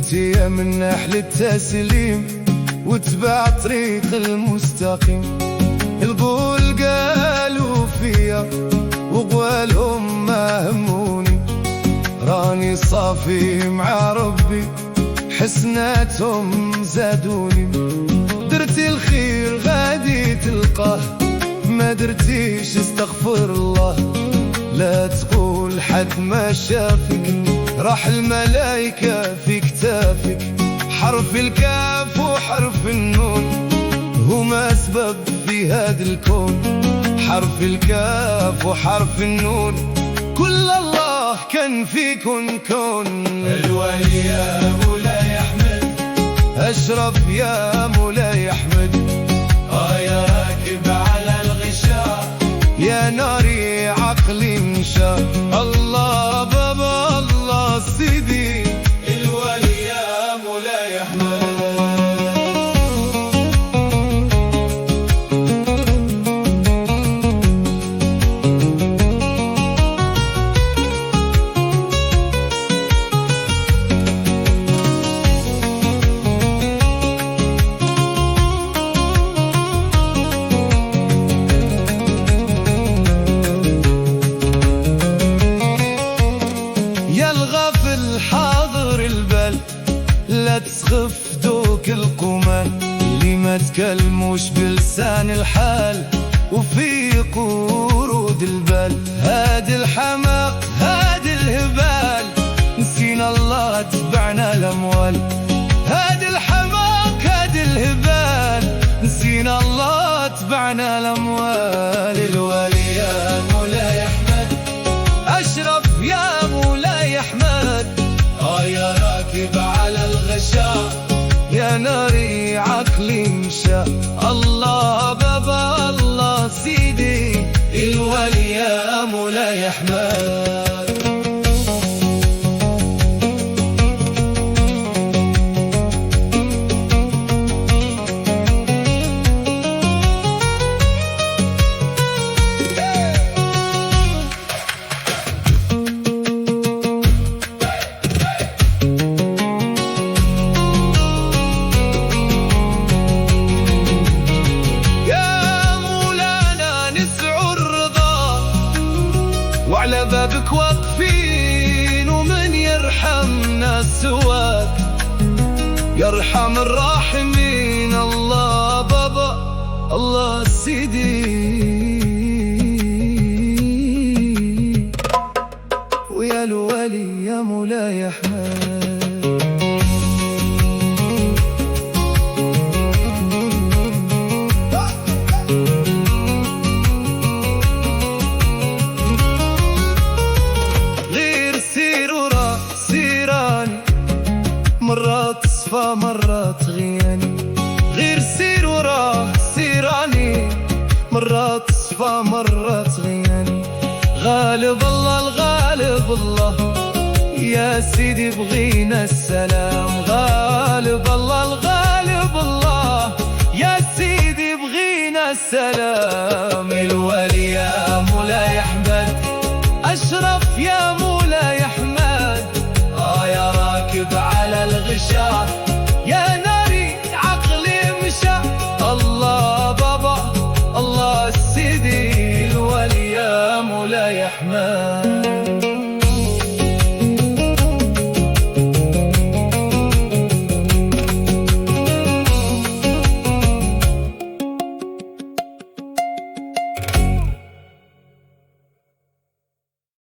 درتي من نحل التسليم واتبع طريق المستقيم. القول قالوا فيا وقوالهم ما هموني، راني صافي مع ربي حسناتهم زادوني. درتي الخير غادي تلقاه، ما درتيش استغفر الله. لا تقول حد ما شافك، راح الملايكة في كتافك. حرف الكاف وحرف النون هما أسباب في هذا الكون. حرف الكاف وحرف النون كل الله كان في كون كون. الولي يا مولاي أحمد، أشرف يا مولاي أحمد. يا راكب على الغشاء، يا ناري عقلي انشا. الله بابا الله سيدي، الولي يا مولاي أحمد. حاضر البال لا تسخف دوك القمان، اللي ما تكلموش بلسان الحال وفي قرود البال. هاد الحماق هاد الهبال نسينا الله تبعنا الأموال. هاد الحماق هاد الهبال نسينا الله تبعنا الأموال. الولي يا مولاي أحمد، أشرف يا مولاي أحمد. يا راكب على الغشاء، يا ناري عقلي مشى. الله بابا الله سيدي، الولي يا مولاي أحمد. وعلى بابك واقفين ومن يرحمنا سواك، يرحم الراحمين. الله بابا الله سيدي، ويا الولي يا مولاي أحمد. مرات صفا مرات غياني، غير سير وراه سيراني. مرات صفا مرات غياني، غالب الله الغالب الله. يا سيدي بغينا السلام، غالب الله الغالب الله. يا سيدي بغينا السلام.